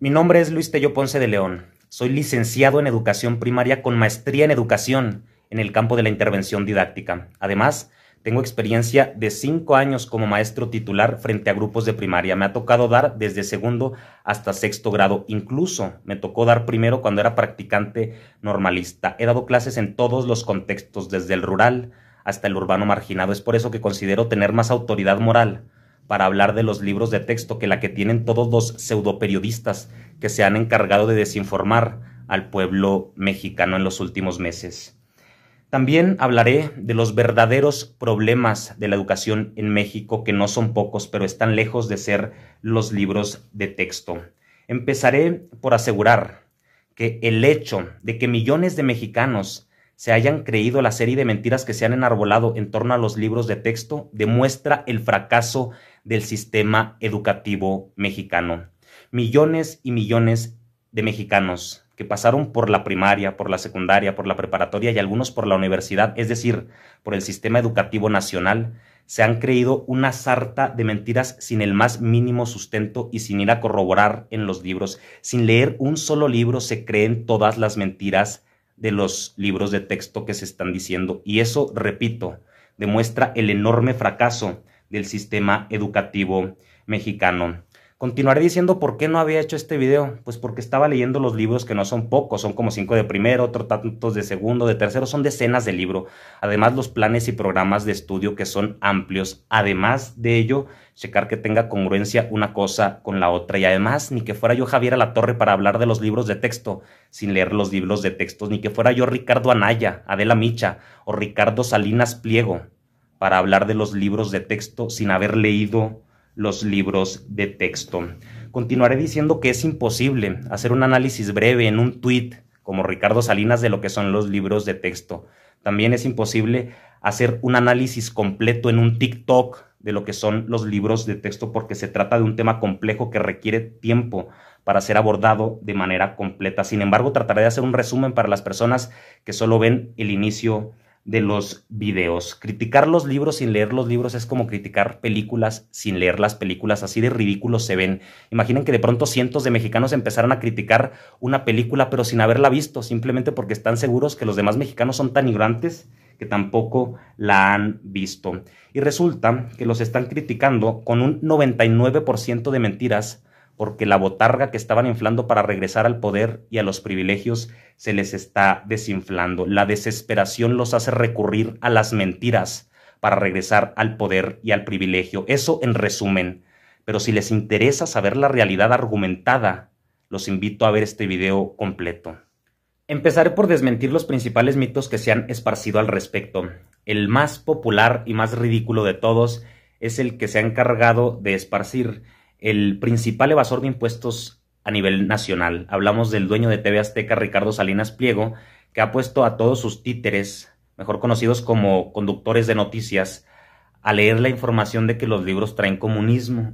Mi nombre es Luis Tello Ponce de León. Soy licenciado en Educación Primaria con maestría en Educación en el campo de la intervención didáctica. Además, tengo experiencia de 5 años como maestro titular frente a grupos de primaria. Me ha tocado dar desde segundo hasta sexto grado. Incluso me tocó dar primero cuando era practicante normalista. He dado clases en todos los contextos, desde el rural hasta el urbano marginado. Es por eso que considero tener más autoridad moral para hablar de los libros de texto que la que tienen todos los pseudoperiodistas que se han encargado de desinformar al pueblo mexicano en los últimos meses. También hablaré de los verdaderos problemas de la educación en México, que no son pocos, pero están lejos de ser los libros de texto. Empezaré por asegurar que el hecho de que millones de mexicanos se hayan creído la serie de mentiras que se han enarbolado en torno a los libros de texto demuestra el fracaso del sistema educativo mexicano. Millones y millones de mexicanos que pasaron por la primaria, por la secundaria, por la preparatoria y algunos por la universidad, es decir, por el sistema educativo nacional, se han creído una sarta de mentiras sin el más mínimo sustento y sin ir a corroborar en los libros. Sin leer un solo libro se creen todas las mentiras de los libros de texto que se están diciendo. Y eso, repito, demuestra el enorme fracaso del sistema educativo mexicano. Continuaré diciendo por qué no había hecho este video. Pues porque estaba leyendo los libros, que no son pocos, son como 5 de primero, otros tantos de segundo, de tercero, son decenas de libros. Además, los planes y programas de estudio, que son amplios. Además de ello, checar que tenga congruencia una cosa con la otra. Y además, ni que fuera yo Javier Alatorre para hablar de los libros de texto sin leer los libros de textos, ni que fuera yo Ricardo Anaya, Adela Micha o Ricardo Salinas Pliego para hablar de los libros de texto sin haber leído los libros de texto. Continuaré diciendo que es imposible hacer un análisis breve en un tuit como Ricardo Salinas de lo que son los libros de texto. También es imposible hacer un análisis completo en un TikTok de lo que son los libros de texto, porque se trata de un tema complejo que requiere tiempo para ser abordado de manera completa. Sin embargo, trataré de hacer un resumen para las personas que solo ven el inicio de los videos. Criticar los libros sin leer los libros es como criticar películas sin leer las películas. Así de ridículos se ven. Imaginen que de pronto cientos de mexicanos empezaran a criticar una película pero sin haberla visto, simplemente porque están seguros que los demás mexicanos son tan ignorantes que tampoco la han visto. Y resulta que los están criticando con un 99% de mentiras, porque la botarga que estaban inflando para regresar al poder y a los privilegios se les está desinflando. La desesperación los hace recurrir a las mentiras para regresar al poder y al privilegio. Eso en resumen. Pero si les interesa saber la realidad argumentada, los invito a ver este video completo. Empezaré por desmentir los principales mitos que se han esparcido al respecto. El más popular y más ridículo de todos es el que se ha encargado de esparcir el principal evasor de impuestos a nivel nacional. Hablamos del dueño de TV Azteca, Ricardo Salinas Pliego, que ha puesto a todos sus títeres, mejor conocidos como conductores de noticias, a leer la información de que los libros traen comunismo.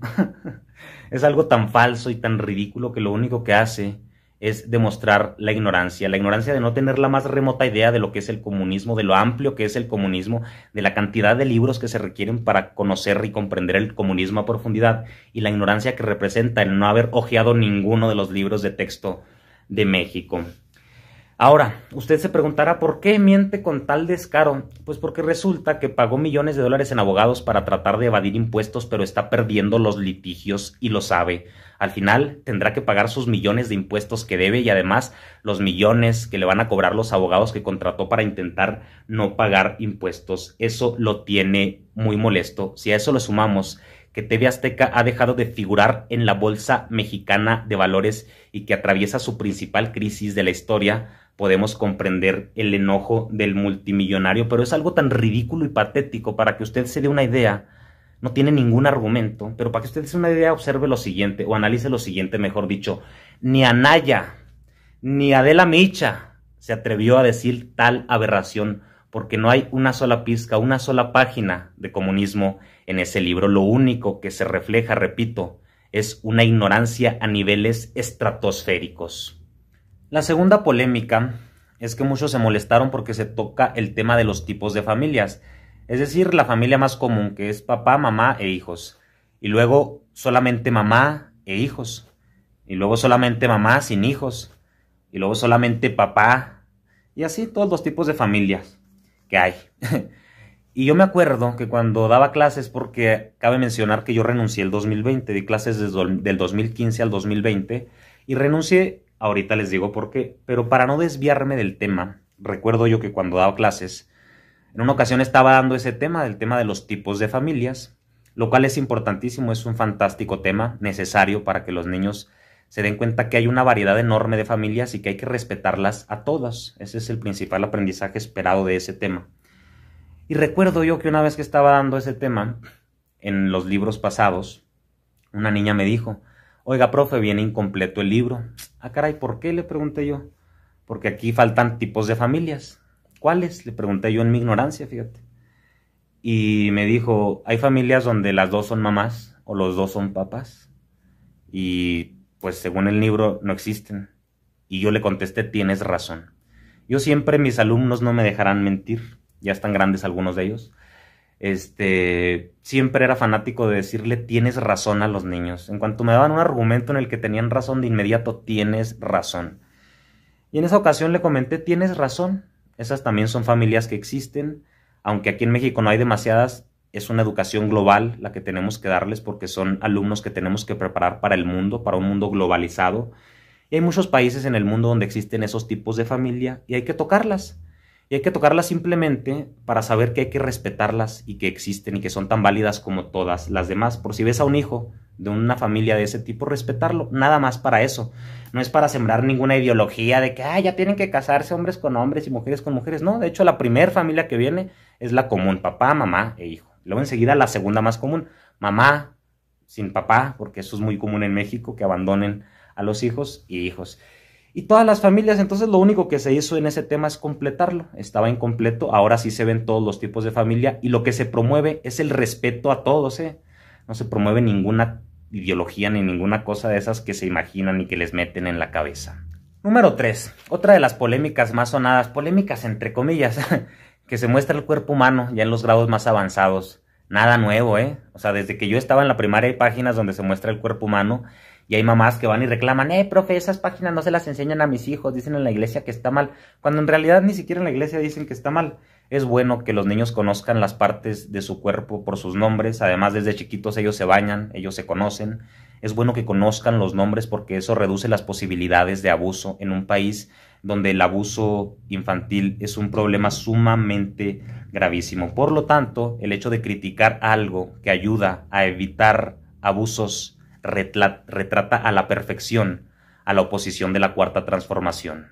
Es algo tan falso y tan ridículo que lo único que hace es demostrar la ignorancia de no tener la más remota idea de lo que es el comunismo, de lo amplio que es el comunismo, de la cantidad de libros que se requieren para conocer y comprender el comunismo a profundidad, y la ignorancia que representa el no haber hojeado ninguno de los libros de texto de México. Ahora, usted se preguntará ¿por qué miente con tal descaro? Pues porque resulta que pagó millones de dólares en abogados para tratar de evadir impuestos, pero está perdiendo los litigios y lo sabe. Al final tendrá que pagar sus millones de impuestos que debe y además los millones que le van a cobrar los abogados que contrató para intentar no pagar impuestos. Eso lo tiene muy molesto. Si a eso le sumamos que TV Azteca ha dejado de figurar en la Bolsa Mexicana de Valores y que atraviesa su principal crisis de la historia, podemos comprender el enojo del multimillonario. Pero es algo tan ridículo y patético para que usted se dé una idea. No tiene ningún argumento, pero para que usted se dé una idea, observe lo siguiente, o analice lo siguiente, mejor dicho. Ni Anaya, ni Adela Micha se atrevió a decir tal aberración, porque no hay una sola pizca, una sola página de comunismo en ese libro. Lo único que se refleja, repito, es una ignorancia a niveles estratosféricos. La segunda polémica es que muchos se molestaron porque se toca el tema de los tipos de familias, es decir, la familia más común, que es papá, mamá e hijos, y luego solamente mamá e hijos. y luego solamente mamá sin hijos, y luego solamente papá, y así todos los tipos de familias que hay. Y yo me acuerdo que cuando daba clases, porque cabe mencionar que yo renuncié el 2020, di clases del 2015 al 2020, y renuncié, ahorita les digo por qué, pero para no desviarme del tema, recuerdo yo que cuando daba clases, en una ocasión estaba dando ese tema, el tema de los tipos de familias, lo cual es importantísimo, es un fantástico tema, necesario para que los niños se den cuenta que hay una variedad enorme de familias y que hay que respetarlas a todas. Ese es el principal aprendizaje esperado de ese tema. Y recuerdo yo que una vez que estaba dando ese tema, en los libros pasados, una niña me dijo, oiga, profe, viene incompleto el libro. Ah, caray, ¿por qué? Le pregunté yo. Porque aquí faltan tipos de familias. ¿Cuáles? Le pregunté yo en mi ignorancia, fíjate. Y me dijo, hay familias donde las dos son mamás o los dos son papás. Y pues según el libro no existen. Y yo le contesté, tienes razón. Yo siempre, mis alumnos no me dejarán mentir. Ya están grandes algunos de ellos. Siempre era fanático de decirle tienes razón a los niños. En cuanto me daban un argumento en el que tenían razón, de inmediato tienes razón. Y en esa ocasión le comenté, tienes razón. Esas también son familias que existen. Aunque aquí en México no hay demasiadas, es una educación global la que tenemos que darles porque son alumnos que tenemos que preparar para el mundo, para un mundo globalizado. Y hay muchos países en el mundo donde existen esos tipos de familia y hay que tocarlas. Y hay que tocarlas simplemente para saber que hay que respetarlas y que existen y que son tan válidas como todas las demás. Por si ves a un hijo de una familia de ese tipo, respetarlo, nada más para eso. No es para sembrar ninguna ideología de que ya tienen que casarse hombres con hombres y mujeres con mujeres. No, de hecho la primera familia que viene es la común, papá, mamá e hijo. Luego enseguida la segunda más común, mamá sin papá, porque eso es muy común en México, que abandonen a los hijos y hijos. Y todas las familias, entonces lo único que se hizo en ese tema es completarlo. Estaba incompleto, ahora sí se ven todos los tipos de familia y lo que se promueve es el respeto a todos, No se promueve ninguna ideología ni ninguna cosa de esas que se imaginan y que les meten en la cabeza. Número 3. Otra de las polémicas más sonadas, polémicas entre comillas, que se muestra el cuerpo humano ya en los grados más avanzados. Nada nuevo, O sea, desde que yo estaba en la primaria hay páginas donde se muestra el cuerpo humano. Y hay mamás que van y reclaman, profe, esas páginas no se las enseñan a mis hijos, dicen en la iglesia que está mal, cuando en realidad ni siquiera en la iglesia dicen que está mal. Es bueno que los niños conozcan las partes de su cuerpo por sus nombres, además desde chiquitos ellos se bañan, ellos se conocen. Es bueno que conozcan los nombres porque eso reduce las posibilidades de abuso en un país donde el abuso infantil es un problema sumamente gravísimo. Por lo tanto, el hecho de criticar algo que ayuda a evitar abusos retrata a la perfección a la oposición de la Cuarta Transformación.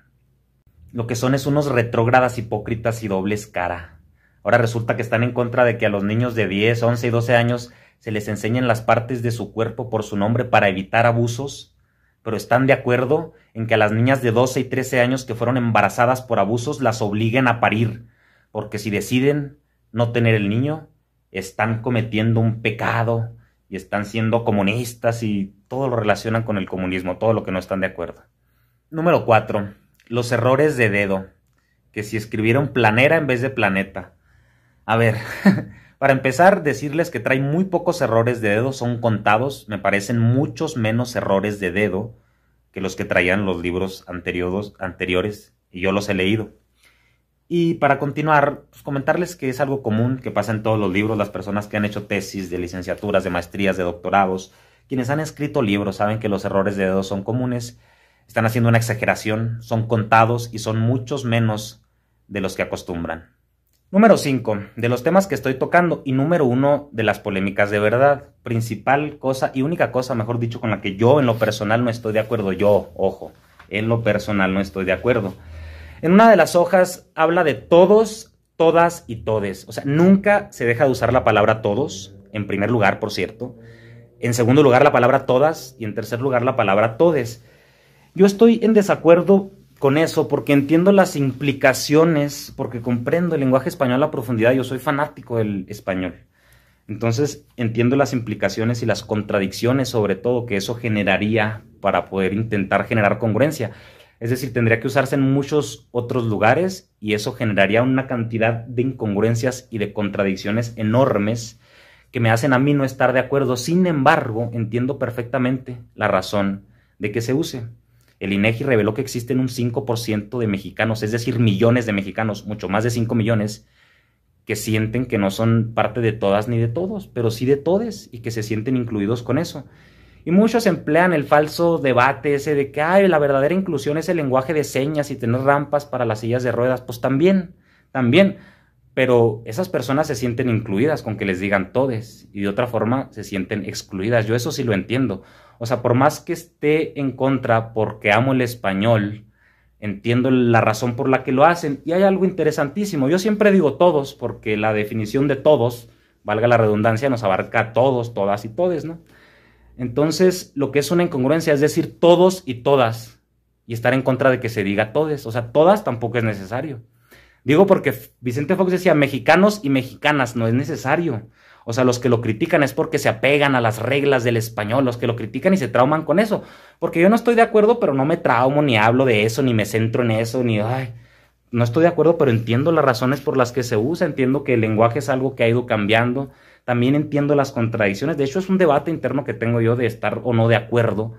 Lo que son es unos retrógradas hipócritas y dobles cara. Ahora resulta que están en contra de que a los niños de 10, 11 y 12 años se les enseñen las partes de su cuerpo por su nombre para evitar abusos, pero están de acuerdo en que a las niñas de 12 y 13 años que fueron embarazadas por abusos las obliguen a parir, porque si deciden no tener el niño, están cometiendo un pecado y están siendo comunistas y todo lo relacionan con el comunismo, todo lo que no están de acuerdo. Número 4. Los errores de dedo. Que si escribieron planera en vez de planeta. A ver, para empezar, decirles que trae muy pocos errores de dedo, son contados. Me parecen muchos menos errores de dedo que los que traían los libros anteriores y yo los he leído. Y para continuar, pues comentarles que es algo común que pasa en todos los libros. Las personas que han hecho tesis de licenciaturas, de maestrías, de doctorados, quienes han escrito libros saben que los errores de dedo son comunes. Están haciendo una exageración, son contados y son muchos menos de los que acostumbran. Número 5. De los temas que estoy tocando y número 1 de las polémicas de verdad. Principal cosa y única cosa, mejor dicho, con la que yo en lo personal no estoy de acuerdo. Yo, ojo, en lo personal no estoy de acuerdo. En una de las hojas habla de todos, todas y todes. O sea, nunca se deja de usar la palabra todos, en primer lugar, por cierto. En segundo lugar, la palabra todas y en tercer lugar, la palabra todes. Yo estoy en desacuerdo con eso porque entiendo las implicaciones, porque comprendo el lenguaje español a profundidad. Yo soy fanático del español. Entonces, entiendo las implicaciones y las contradicciones, sobre todo, que eso generaría para poder intentar generar congruencia. Es decir, tendría que usarse en muchos otros lugares y eso generaría una cantidad de incongruencias y de contradicciones enormes que me hacen a mí no estar de acuerdo. Sin embargo, entiendo perfectamente la razón de que se use. El INEGI reveló que existen un 5% de mexicanos, es decir, millones de mexicanos, mucho más de 5 millones, que sienten que no son parte de todas ni de todos, pero sí de todes, y que se sienten incluidos con eso. Y muchos emplean el falso debate ese de que la verdadera inclusión es el lenguaje de señas y tener rampas para las sillas de ruedas. Pues también, pero esas personas se sienten incluidas con que les digan todes, y de otra forma se sienten excluidas. Yo eso sí lo entiendo. O sea, por más que esté en contra porque amo el español, entiendo la razón por la que lo hacen. Y hay algo interesantísimo. Yo siempre digo todos porque la definición de todos, valga la redundancia, nos abarca a todos, todas y todes, ¿no? Entonces, lo que es una incongruencia es decir todos y todas y estar en contra de que se diga todes. O sea, todas tampoco es necesario. Digo porque Vicente Fox decía mexicanos y mexicanas, no es necesario. O sea, los que lo critican es porque se apegan a las reglas del español, los que lo critican y se trauman con eso. Porque yo no estoy de acuerdo, pero no me traumo, ni hablo de eso, ni me centro en eso, no estoy de acuerdo, pero entiendo las razones por las que se usa, entiendo que el lenguaje es algo que ha ido cambiando, también entiendo las contradicciones. De hecho, es un debate interno que tengo yo de estar o no de acuerdo.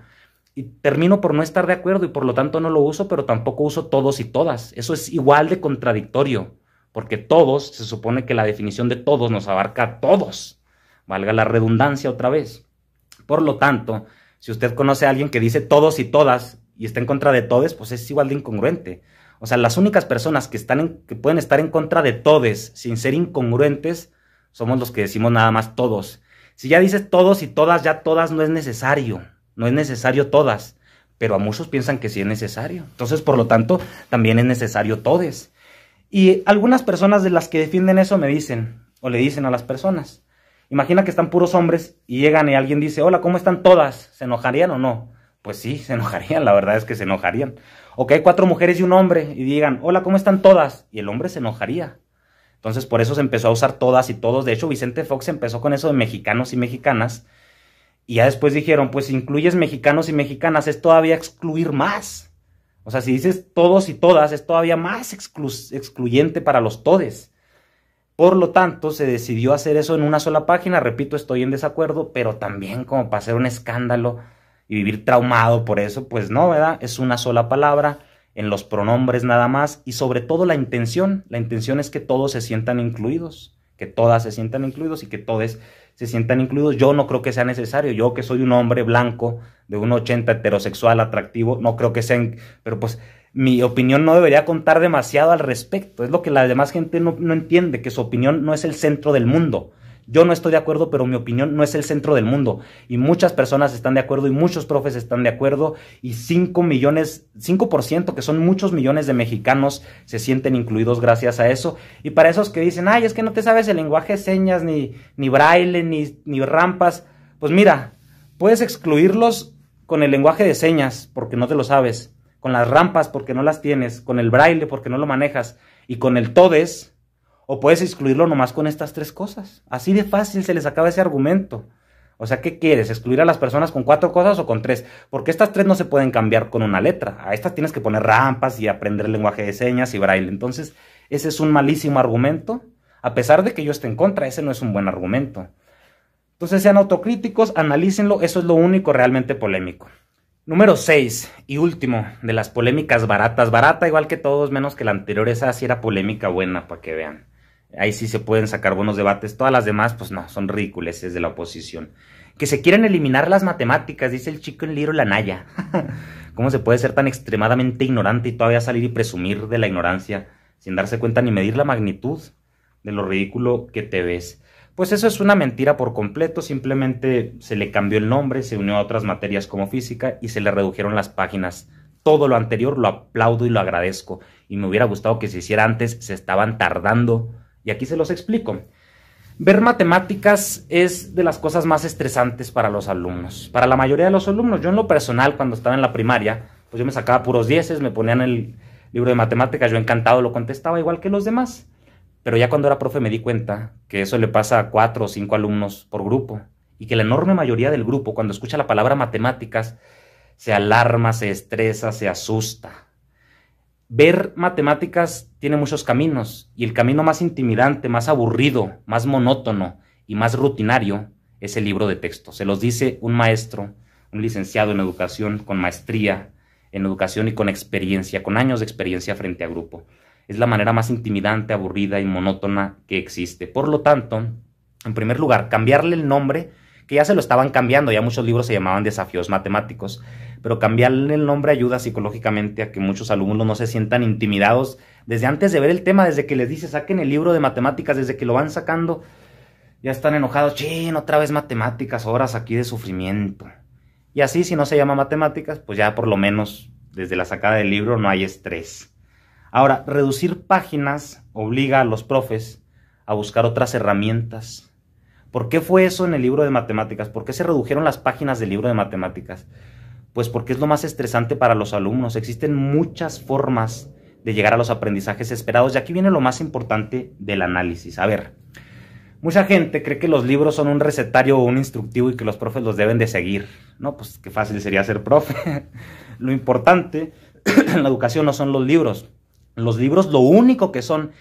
Y termino por no estar de acuerdo y por lo tanto no lo uso, pero tampoco uso todos y todas. Eso es igual de contradictorio. Porque todos, se supone que la definición de todos nos abarca a todos, valga la redundancia otra vez. Por lo tanto, si usted conoce a alguien que dice todos y todas y está en contra de todes, pues es igual de incongruente. O sea, las únicas personas que pueden estar en contra de todes sin ser incongruentes somos los que decimos nada más todos. Si ya dices todos y todas, ya todas no es necesario todas, pero a muchos piensan que sí es necesario. Entonces, por lo tanto, también es necesario todes. Y algunas personas de las que defienden eso me dicen, o le dicen a las personas, imagina que están puros hombres y llegan y alguien dice, hola, ¿cómo están todas? ¿Se enojarían o no? Pues sí, se enojarían, la verdad es que se enojarían. O que hay 4 mujeres y un hombre y digan, hola, ¿cómo están todas? Y el hombre se enojaría. Entonces por eso se empezó a usar todas y todos. De hecho, Vicente Fox empezó con eso de mexicanos y mexicanas. Y ya después dijeron, pues si incluyes mexicanos y mexicanas es todavía excluir más. O sea, si dices todos y todas, es todavía más excluyente para los todes. Por lo tanto, se decidió hacer eso en una sola página. Repito, estoy en desacuerdo, pero también como para hacer un escándalo y vivir traumado por eso, pues no, ¿verdad? Es una sola palabra, en los pronombres nada más, y sobre todo la intención. La intención es que todos se sientan incluidos, que todas se sientan incluidos y que todes se sientan incluidos. Yo no creo que sea necesario. Yo, que soy un hombre blanco de 1,80, heterosexual, atractivo, no creo que sea, pero pues mi opinión no debería contar demasiado al respecto. Es lo que la demás gente no entiende, que su opinión no es el centro del mundo. Yo no estoy de acuerdo, pero mi opinión no es el centro del mundo. Y muchas personas están de acuerdo y muchos profes están de acuerdo. Y 5%, que son muchos millones de mexicanos, se sienten incluidos gracias a eso. Y para esos que dicen, es que no te sabes el lenguaje de señas, ni braille, ni rampas. Pues mira, puedes excluirlos con el lenguaje de señas, porque no te lo sabes. Con las rampas, porque no las tienes. Con el braille, porque no lo manejas. Y con el todes, o puedes excluirlo nomás con estas 3 cosas. Así de fácil se les acaba ese argumento. O sea, ¿qué quieres? ¿Excluir a las personas con 4 cosas o con 3? Porque estas 3 no se pueden cambiar con una letra. A estas tienes que poner rampas y aprender el lenguaje de señas y braille. Entonces, ese es un malísimo argumento. A pesar de que yo esté en contra, ese no es un buen argumento. Entonces, sean autocríticos, analícenlo. Eso es lo único realmente polémico. Número 6 y último de las polémicas baratas. Barata igual que todos, menos que la anterior. Esa sí era polémica buena, para que vean. Ahí sí se pueden sacar buenos debates. Todas las demás, pues no, son ridículas de la oposición. Que se quieren eliminar las matemáticas, dice el chico en Little Anaya. ¿Cómo se puede ser tan extremadamente ignorante y todavía salir y presumir de la ignorancia sin darse cuenta ni medir la magnitud de lo ridículo que te ves? Pues eso es una mentira por completo. Simplemente se le cambió el nombre, se unió a otras materias como física y se le redujeron las páginas. Todo lo anterior lo aplaudo y lo agradezco. Y me hubiera gustado que se hiciera antes, se estaban tardando. Y aquí se los explico. Ver matemáticas es de las cosas más estresantes para los alumnos. Para la mayoría de los alumnos. Yo en lo personal, cuando estaba en la primaria, pues yo me sacaba puros 10, me ponían el libro de matemáticas, yo encantado lo contestaba igual que los demás. Pero ya cuando era profe me di cuenta que eso le pasa a 4 o 5 alumnos por grupo. Y que la enorme mayoría del grupo, cuando escucha la palabra matemáticas, se alarma, se estresa, se asusta. Ver matemáticas tiene muchos caminos, y el camino más intimidante, más aburrido, más monótono y más rutinario es el libro de texto. Se los dice un maestro, un licenciado en educación con maestría en educación y con experiencia, con años de experiencia frente a grupo. Es la manera más intimidante, aburrida y monótona que existe. Por lo tanto, en primer lugar, cambiarle el nombre, que ya se lo estaban cambiando, ya muchos libros se llamaban desafíos matemáticos, pero cambiarle el nombre ayuda psicológicamente a que muchos alumnos no se sientan intimidados desde antes de ver el tema, desde que les dice saquen el libro de matemáticas, desde que lo van sacando, ya están enojados, chin, otra vez matemáticas, horas aquí de sufrimiento. Y así, si no se llama matemáticas, pues ya por lo menos desde la sacada del libro no hay estrés. Ahora, reducir páginas obliga a los profes a buscar otras herramientas. ¿Por qué fue eso en el libro de matemáticas? ¿Por qué se redujeron las páginas del libro de matemáticas? Pues porque es lo más estresante para los alumnos. Existen muchas formas de llegar a los aprendizajes esperados. Y aquí viene lo más importante del análisis. A ver, mucha gente cree que los libros son un recetario o un instructivo y que los profes los deben de seguir. No, pues qué fácil sería ser profe. Lo importante en la educación no son los libros. Los libros lo único que son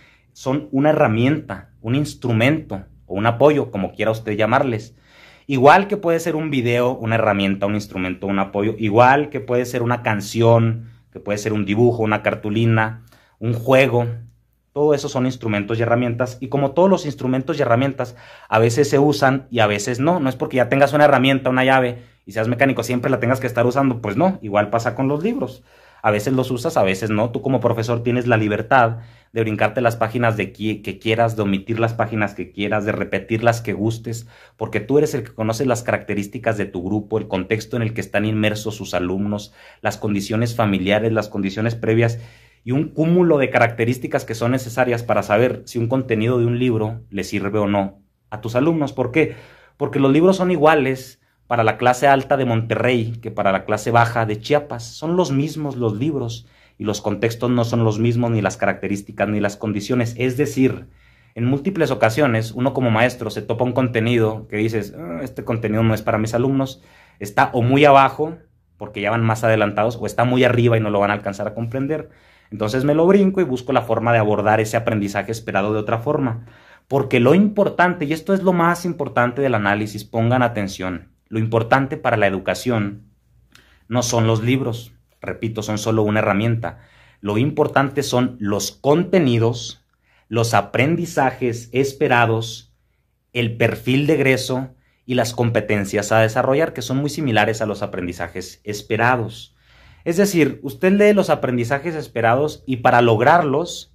una herramienta, un instrumento o un apoyo, como quiera usted llamarles. Igual que puede ser un video, una herramienta, un instrumento, un apoyo. Igual que puede ser una canción, que puede ser un dibujo, una cartulina, un juego. Todo eso son instrumentos y herramientas. Y como todos los instrumentos y herramientas, a veces se usan y a veces no. No es porque ya tengas una herramienta, una llave, y seas mecánico, siempre la tengas que estar usando. Pues no, igual pasa con los libros. A veces los usas, a veces no. Tú como profesor tienes la libertad de brincarte las páginas que quieras, de omitir las páginas que quieras, de repetir las que gustes, porque tú eres el que conoce las características de tu grupo, el contexto en el que están inmersos sus alumnos, las condiciones familiares, las condiciones previas y un cúmulo de características que son necesarias para saber si un contenido de un libro le sirve o no a tus alumnos. ¿Por qué? Porque los libros son iguales para la clase alta de Monterrey que para la clase baja de Chiapas. Son los mismos los libros y los contextos no son los mismos, ni las características, ni las condiciones. Es decir, en múltiples ocasiones uno como maestro se topa un contenido que dices, este contenido no es para mis alumnos, está o muy abajo porque ya van más adelantados o está muy arriba y no lo van a alcanzar a comprender. Entonces me lo brinco y busco la forma de abordar ese aprendizaje esperado de otra forma. Porque lo importante, y esto es lo más importante del análisis, pongan atención, lo importante para la educación no son los libros, repito, son solo una herramienta. Lo importante son los contenidos, los aprendizajes esperados, el perfil de egreso y las competencias a desarrollar, que son muy similares a los aprendizajes esperados. Es decir, usted lee los aprendizajes esperados y para lograrlos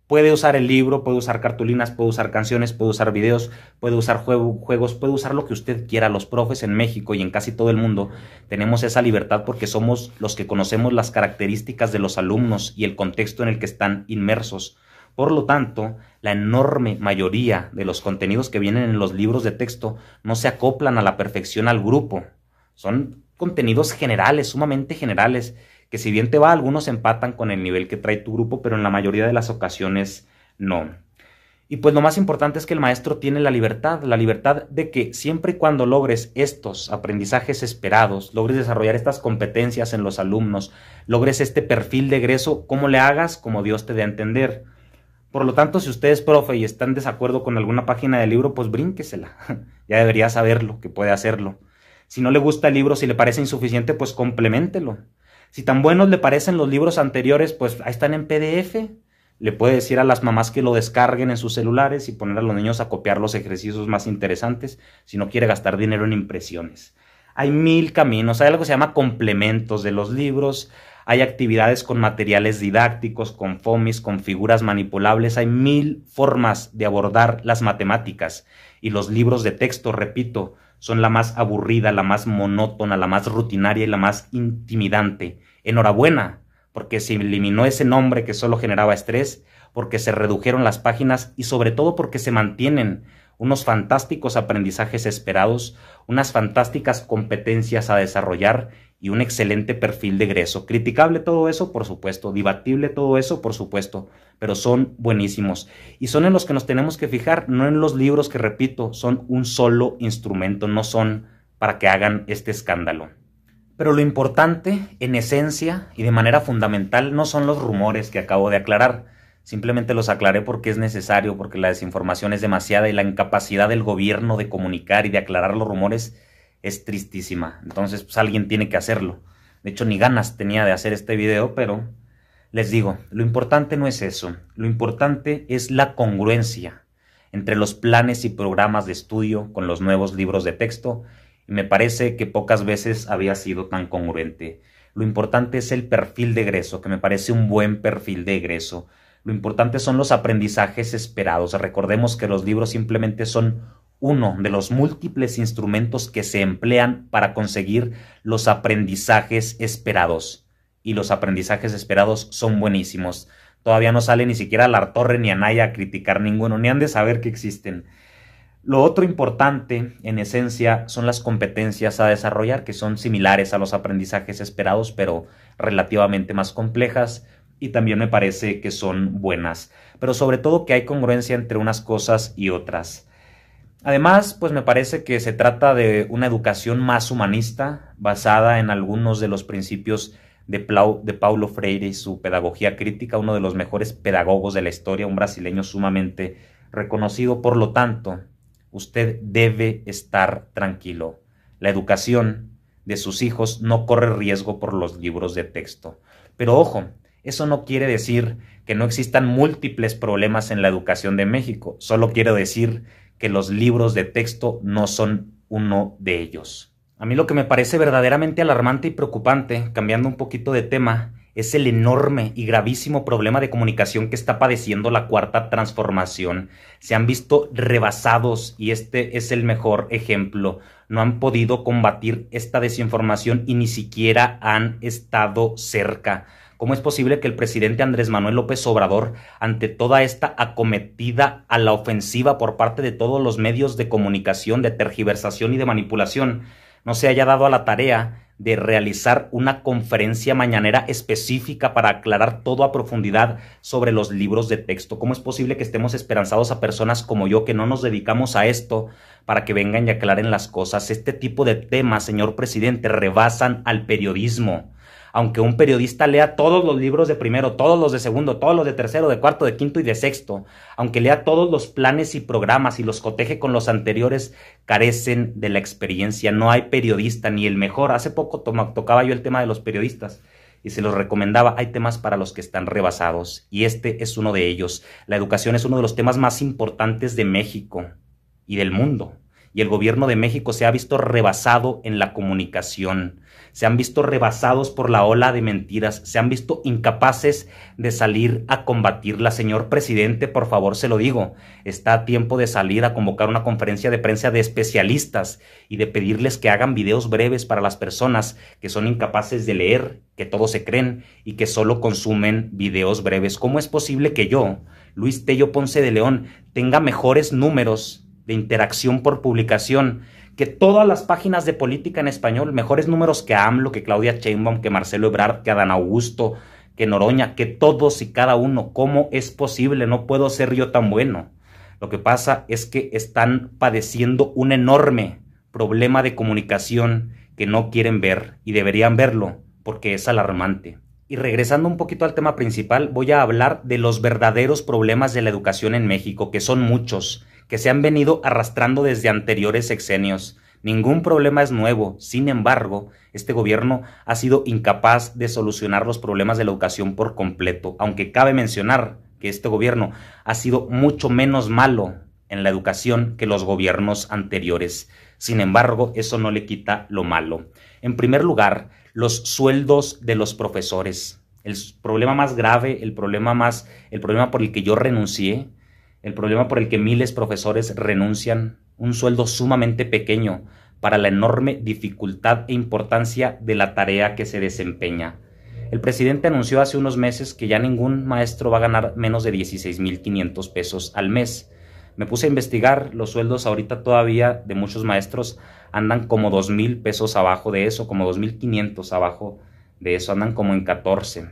puede usar el libro, puede usar cartulinas, puede usar canciones, puede usar videos, puede usar juegos, puede usar lo que usted quiera. Los profes en México y en casi todo el mundo tenemos esa libertad porque somos los que conocemos las características de los alumnos y el contexto en el que están inmersos. Por lo tanto, la enorme mayoría de los contenidos que vienen en los libros de texto no se acoplan a la perfección al grupo. Son contenidos generales, sumamente generales, que si bien te va, algunos empatan con el nivel que trae tu grupo, pero en la mayoría de las ocasiones no. Y pues lo más importante es que el maestro tiene la libertad de que siempre y cuando logres estos aprendizajes esperados, logres desarrollar estas competencias en los alumnos, logres este perfil de egreso, como le hagas, como Dios te dé a entender. Por lo tanto, si usted es profe y está en desacuerdo con alguna página del libro, pues brínquesela. Ya debería saberlo, que puede hacerlo. Si no le gusta el libro, si le parece insuficiente, pues compleméntelo. Si tan buenos le parecen los libros anteriores, pues ahí están en PDF. Le puede decir a las mamás que lo descarguen en sus celulares y poner a los niños a copiar los ejercicios más interesantes si no quiere gastar dinero en impresiones. Hay 1000 caminos. Hay algo que se llama complementos de los libros. Hay actividades con materiales didácticos, con FOMIS, con figuras manipulables. Hay 1000 formas de abordar las matemáticas. Y los libros de texto, repito, son la más aburrida, la más monótona, la más rutinaria y la más intimidante. Enhorabuena, porque se eliminó ese nombre que solo generaba estrés, porque se redujeron las páginas y sobre todo porque se mantienen unos fantásticos aprendizajes esperados, unas fantásticas competencias a desarrollar y un excelente perfil de egreso. Criticable todo eso, por supuesto, debatible todo eso, por supuesto, pero son buenísimos. Y son en los que nos tenemos que fijar, no en los libros que, repito, son un solo instrumento, no son para que hagan este escándalo. Pero lo importante, en esencia y de manera fundamental, no son los rumores que acabo de aclarar. Simplemente los aclaré porque es necesario, porque la desinformación es demasiada y la incapacidad del gobierno de comunicar y de aclarar los rumores es tristísima. Entonces, pues alguien tiene que hacerlo. De hecho, ni ganas tenía de hacer este video, pero les digo, lo importante no es eso. Lo importante es la congruencia entre los planes y programas de estudio con los nuevos libros de texto, y me parece que pocas veces había sido tan congruente. Lo importante es el perfil de egreso, que me parece un buen perfil de egreso. Lo importante son los aprendizajes esperados. Recordemos que los libros simplemente son uno de los múltiples instrumentos que se emplean para conseguir los aprendizajes esperados. Y los aprendizajes esperados son buenísimos. Todavía no sale ni siquiera Lartorre ni Anaya a criticar ninguno, ni han de saber que existen. Lo otro importante, en esencia, son las competencias a desarrollar, que son similares a los aprendizajes esperados, pero relativamente más complejas, y también me parece que son buenas. Pero sobre todo que hay congruencia entre unas cosas y otras. Además, pues me parece que se trata de una educación más humanista, basada en algunos de los principios de Paulo Freire y su pedagogía crítica, uno de los mejores pedagogos de la historia, un brasileño sumamente reconocido. Por lo tanto, usted debe estar tranquilo. La educación de sus hijos no corre riesgo por los libros de texto. Pero ojo, eso no quiere decir que no existan múltiples problemas en la educación de México. Solo quiero decir que los libros de texto no son uno de ellos. A mí lo que me parece verdaderamente alarmante y preocupante, cambiando un poquito de tema, es el enorme y gravísimo problema de comunicación que está padeciendo la Cuarta Transformación. Se han visto rebasados, y este es el mejor ejemplo. No han podido combatir esta desinformación y ni siquiera han estado cerca. ¿Cómo es posible que el presidente Andrés Manuel López Obrador, ante toda esta acometida a la ofensiva por parte de todos los medios de comunicación, de tergiversación y de manipulación, no se haya dado a la tarea de realizar una conferencia mañanera específica para aclarar todo a profundidad sobre los libros de texto? ¿Cómo es posible que estemos esperanzados a personas como yo, que no nos dedicamos a esto, para que vengan y aclaren las cosas? Este tipo de temas, señor presidente, rebasan al periodismo. Aunque un periodista lea todos los libros de primero, todos los de segundo, todos los de tercero, de cuarto, de quinto y de sexto, aunque lea todos los planes y programas y los coteje con los anteriores, carecen de la experiencia. No hay periodista, ni el mejor. Hace poco tocaba yo el tema de los periodistas y se los recomendaba. Hay temas para los que están rebasados, y este es uno de ellos. La educación es uno de los temas más importantes de México y del mundo. Y el gobierno de México se ha visto rebasado en la comunicación. Se han visto rebasados por la ola de mentiras. Se han visto incapaces de salir a combatirla. Señor presidente, por favor, se lo digo, está a tiempo de salir a convocar una conferencia de prensa de especialistas y de pedirles que hagan videos breves para las personas que son incapaces de leer, que todo se creen y que solo consumen videos breves. ¿Cómo es posible que yo, Luis Tello Ponce de León, tenga mejores números de interacción por publicación que todas las páginas de política en español, mejores números que AMLO, que Claudia Sheinbaum, que Marcelo Ebrard, que Adán Augusto, que Noroña, que todos y cada uno? ¿Cómo es posible? No puedo ser yo tan bueno. Lo que pasa es que están padeciendo un enorme problema de comunicación que no quieren ver, y deberían verlo porque es alarmante. Y regresando un poquito al tema principal, voy a hablar de los verdaderos problemas de la educación en México, que son muchos, que se han venido arrastrando desde anteriores sexenios. Ningún problema es nuevo. Sin embargo, este gobierno ha sido incapaz de solucionar los problemas de la educación por completo, aunque cabe mencionar que este gobierno ha sido mucho menos malo en la educación que los gobiernos anteriores. Sin embargo, eso no le quita lo malo. En primer lugar, los sueldos de los profesores. El problema más grave, el problema por el que yo renuncié, el problema por el que miles de profesores renuncian, un sueldo sumamente pequeño para la enorme dificultad e importancia de la tarea que se desempeña. El presidente anunció hace unos meses que ya ningún maestro va a ganar menos de 16,500 pesos al mes. Me puse a investigar, los sueldos ahorita todavía de muchos maestros andan como 2,000 pesos abajo de eso, como 2,500 abajo de eso, andan como en 14.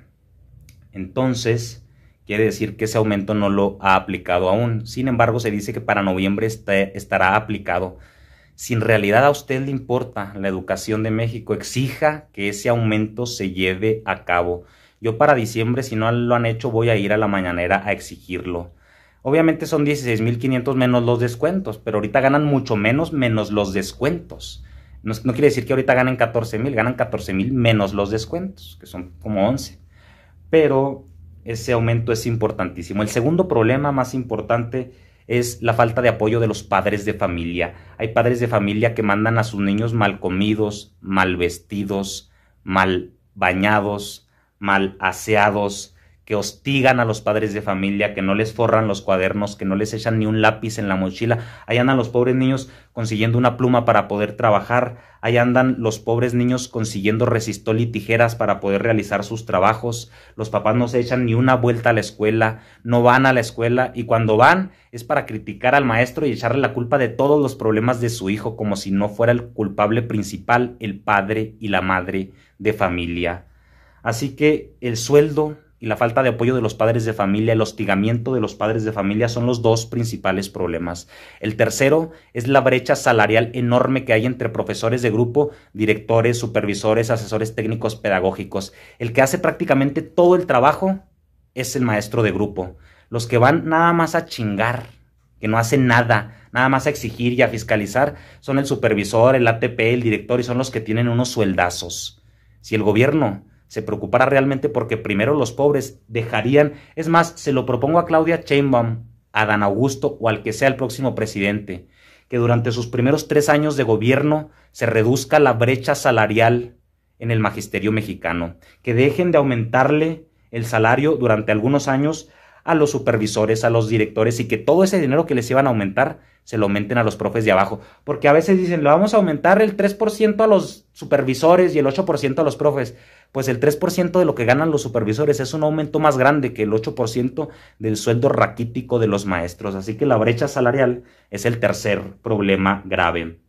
Entonces, quiere decir que ese aumento no lo ha aplicado aún. Sin embargo, se dice que para noviembre estará aplicado. Si en realidad a usted le importa la educación de México, exija que ese aumento se lleve a cabo. Yo para diciembre, si no lo han hecho, voy a ir a la mañanera a exigirlo. Obviamente son 16,500 menos los descuentos, pero ahorita ganan mucho menos los descuentos. No quiere decir que ahorita ganen 14,000, ganan 14,000 menos los descuentos, que son como 11. Pero ese aumento es importantísimo. El segundo problema más importante es la falta de apoyo de los padres de familia. Hay padres de familia que mandan a sus niños mal comidos, mal vestidos, mal bañados, mal aseados, que hostigan a los padres de familia, que no les forran los cuadernos, que no les echan ni un lápiz en la mochila. Ahí andan los pobres niños consiguiendo una pluma para poder trabajar. Ahí andan los pobres niños consiguiendo resistol y tijeras para poder realizar sus trabajos. Los papás no se echan ni una vuelta a la escuela, no van a la escuela, y cuando van es para criticar al maestro y echarle la culpa de todos los problemas de su hijo, como si no fuera el culpable principal el padre y la madre de familia. Así que el sueldo y la falta de apoyo de los padres de familia, el hostigamiento de los padres de familia son los dos principales problemas. El tercero es la brecha salarial enorme que hay entre profesores de grupo, directores, supervisores, asesores técnicos pedagógicos. El que hace prácticamente todo el trabajo es el maestro de grupo. Los que van nada más a chingar, que no hacen nada, nada más a exigir y a fiscalizar, son el supervisor, el ATP, el director, y son los que tienen unos sueldazos. Si el gobierno se preocupara realmente porque primero los pobres dejarían, es más, se lo propongo a Claudia Sheinbaum, a Adán Augusto o al que sea el próximo presidente, que durante sus primeros 3 años de gobierno se reduzca la brecha salarial en el magisterio mexicano, que dejen de aumentarle el salario durante algunos años a los supervisores, a los directores, y que todo ese dinero que les iban a aumentar se lo aumenten a los profes de abajo, porque a veces dicen, le vamos a aumentar el 3% a los supervisores y el 8% a los profes. Pues el 3% de lo que ganan los supervisores es un aumento más grande que el 8% del sueldo raquítico de los maestros. Así que la brecha salarial es el tercer problema grave.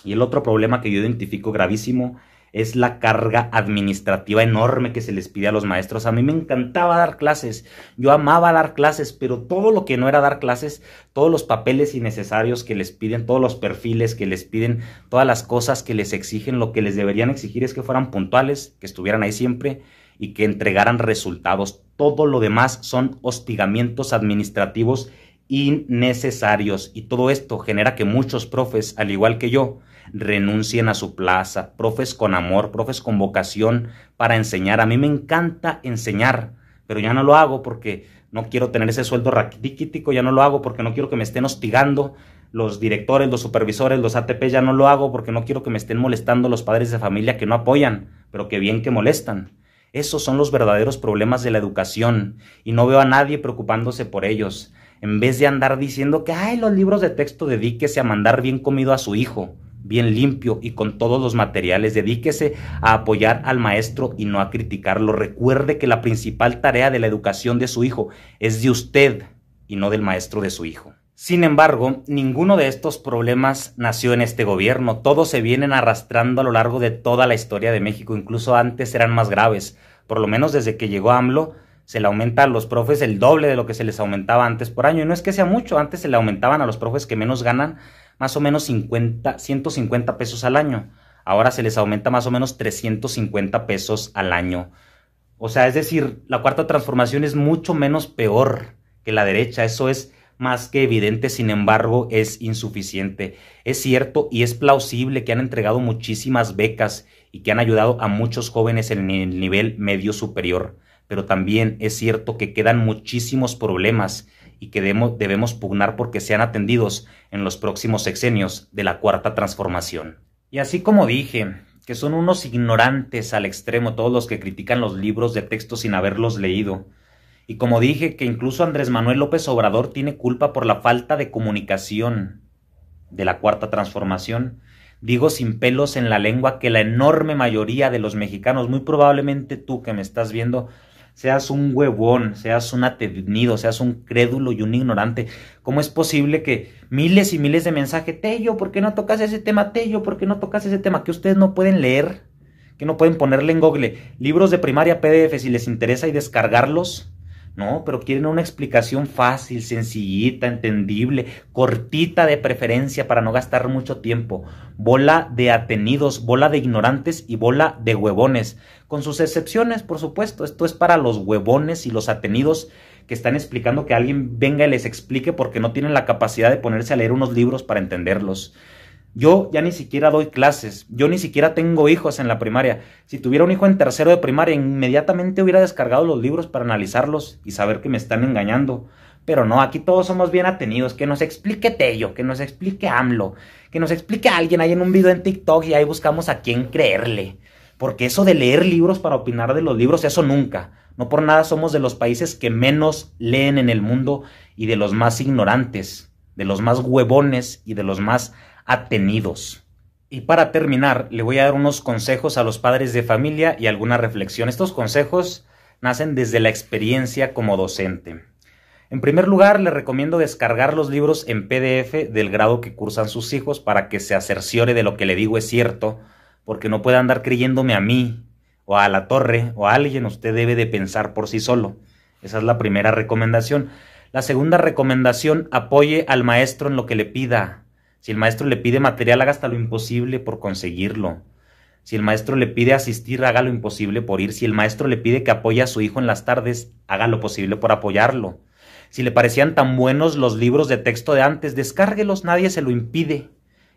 Y el otro problema que yo identifico gravísimo es la carga administrativa enorme que se les pide a los maestros. A mí me encantaba dar clases, yo amaba dar clases, pero todo lo que no era dar clases, todos los papeles innecesarios que les piden, todos los perfiles que les piden, todas las cosas que les exigen, lo que les deberían exigir es que fueran puntuales, que estuvieran ahí siempre y que entregaran resultados. Todo lo demás son hostigamientos administrativos innecesarios, y todo esto genera que muchos profes, al igual que yo, renuncien a su plaza, profes con amor, profes con vocación para enseñar. A mí me encanta enseñar, pero ya no lo hago porque no quiero tener ese sueldo raquítico, ya no lo hago porque no quiero que me estén hostigando los directores, los supervisores, los ATP, ya no lo hago porque no quiero que me estén molestando los padres de familia que no apoyan, pero que bien que molestan. Esos son los verdaderos problemas de la educación, y no veo a nadie preocupándose por ellos. En vez de andar diciendo que, ay, los libros de texto, dedíquese a mandar bien comido a su hijo, bien limpio y con todos los materiales. Dedíquese a apoyar al maestro y no a criticarlo. Recuerde que la principal tarea de la educación de su hijo es de usted y no del maestro de su hijo. Sin embargo, ninguno de estos problemas nació en este gobierno. Todos se vienen arrastrando a lo largo de toda la historia de México. Incluso antes eran más graves. Por lo menos desde que llegó AMLO, se le aumenta a los profes el doble de lo que se les aumentaba antes por año. Y no es que sea mucho, antes se le aumentaban a los profes que menos ganan más o menos 150 pesos al año. Ahora se les aumenta más o menos 350 pesos al año. O sea, es decir, la cuarta transformación es mucho menos peor que la derecha. Eso es más que evidente, sin embargo, es insuficiente. Es cierto y es plausible que han entregado muchísimas becas y que han ayudado a muchos jóvenes en el nivel medio superior, pero también es cierto que quedan muchísimos problemas y que debemos pugnar porque sean atendidos en los próximos sexenios de la cuarta transformación. Y así como dije, que son unos ignorantes al extremo todos los que critican los libros de texto sin haberlos leído, y como dije que incluso Andrés Manuel López Obrador tiene culpa por la falta de comunicación de la cuarta transformación, digo sin pelos en la lengua que la enorme mayoría de los mexicanos, muy probablemente tú que me estás viendo, seas un huevón, seas un atenido, seas un crédulo y un ignorante. ¿Cómo es posible que miles y miles de mensajes, Tello, ¿por qué no tocas ese tema? Tello, ¿por qué no tocas ese tema? Que ustedes no pueden leer, que no pueden ponerle en Google libros de primaria PDF si les interesa y descargarlos. No, pero quieren una explicación fácil, sencillita, entendible, cortita de preferencia para no gastar mucho tiempo. Bola de atenidos, bola de ignorantes y bola de huevones. Con sus excepciones, por supuesto. Esto es para los huevones y los atenidos que están explicando que alguien venga y les explique porque no tienen la capacidad de ponerse a leer unos libros para entenderlos. Yo ya ni siquiera doy clases, yo ni siquiera tengo hijos en la primaria. Si tuviera un hijo en tercero de primaria, inmediatamente hubiera descargado los libros para analizarlos y saber que me están engañando. Pero no, aquí todos somos bien atenidos. Que nos explique Tello, que nos explique AMLO, que nos explique alguien ahí en un video en TikTok y ahí buscamos a quién creerle. Porque eso de leer libros para opinar de los libros, eso nunca. No por nada somos de los países que menos leen en el mundo y de los más ignorantes, de los más huevones y de los más atenidos. Y para terminar, le voy a dar unos consejos a los padres de familia y alguna reflexión. Estos consejos nacen desde la experiencia como docente. En primer lugar, le recomiendo descargar los libros en PDF del grado que cursan sus hijos para que se cerciore de lo que le digo es cierto, porque no puede andar creyéndome a mí, o a la torre, o a alguien. Usted debe de pensar por sí solo. Esa es la primera recomendación. La segunda recomendación, apoye al maestro en lo que le pida. Si el maestro le pide material, haga hasta lo imposible por conseguirlo. Si el maestro le pide asistir, haga lo imposible por ir. Si el maestro le pide que apoye a su hijo en las tardes, haga lo posible por apoyarlo. Si le parecían tan buenos los libros de texto de antes, descárguelos, nadie se lo impide.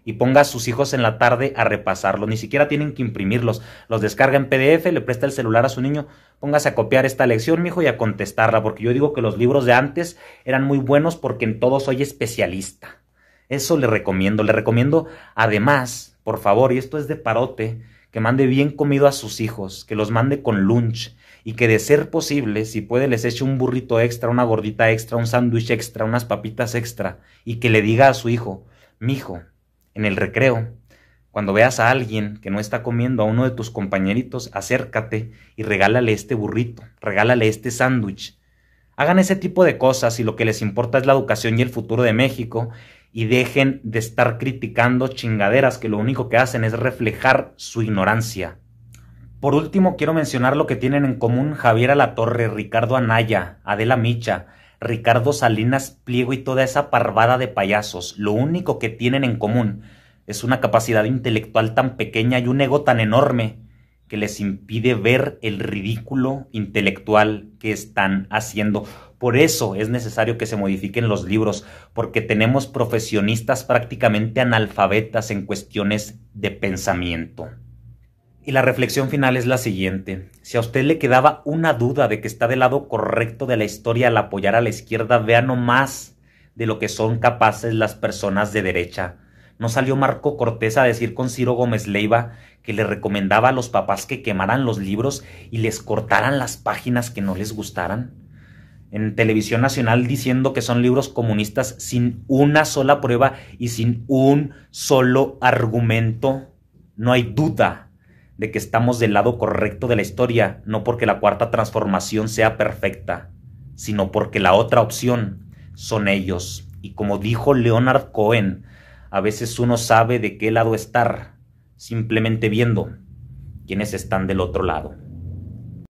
Y ponga a sus hijos en la tarde a repasarlos. Ni siquiera tienen que imprimirlos. Los descarga en PDF, le presta el celular a su niño. Póngase a copiar esta lección, mijo, y a contestarla. Porque yo digo que los libros de antes eran muy buenos porque en todo soy especialista. Eso le recomiendo. Le recomiendo, además, por favor, y esto es de parote, que mande bien comido a sus hijos, que los mande con lunch, y que de ser posible, si puede, les eche un burrito extra, una gordita extra, un sándwich extra, unas papitas extra, y que le diga a su hijo: mijo, en el recreo, cuando veas a alguien que no está comiendo, a uno de tus compañeritos, acércate y regálale este burrito, regálale este sándwich. Hagan ese tipo de cosas, y lo que les importa es la educación y el futuro de México, y dejen de estar criticando chingaderas que lo único que hacen es reflejar su ignorancia. Por último, quiero mencionar lo que tienen en común Javier Alatorre, Ricardo Anaya, Adela Micha, Ricardo Salinas Pliego y toda esa parvada de payasos. Lo único que tienen en común es una capacidad intelectual tan pequeña y un ego tan enorme que les impide ver el ridículo intelectual que están haciendo. Por eso es necesario que se modifiquen los libros, porque tenemos profesionistas prácticamente analfabetas en cuestiones de pensamiento. Y la reflexión final es la siguiente: si a usted le quedaba una duda de que está del lado correcto de la historia al apoyar a la izquierda, vea nomás de lo que son capaces las personas de derecha. ¿No salió Marco Cortés a decir con Ciro Gómez Leiva que le recomendaba a los papás que quemaran los libros y les cortaran las páginas que no les gustaran? En Televisión Nacional, diciendo que son libros comunistas sin una sola prueba y sin un solo argumento. No hay duda de que estamos del lado correcto de la historia, no porque la Cuarta Transformación sea perfecta, sino porque la otra opción son ellos. Y como dijo Leonard Cohen, a veces uno sabe de qué lado estar, simplemente viendo quiénes están del otro lado.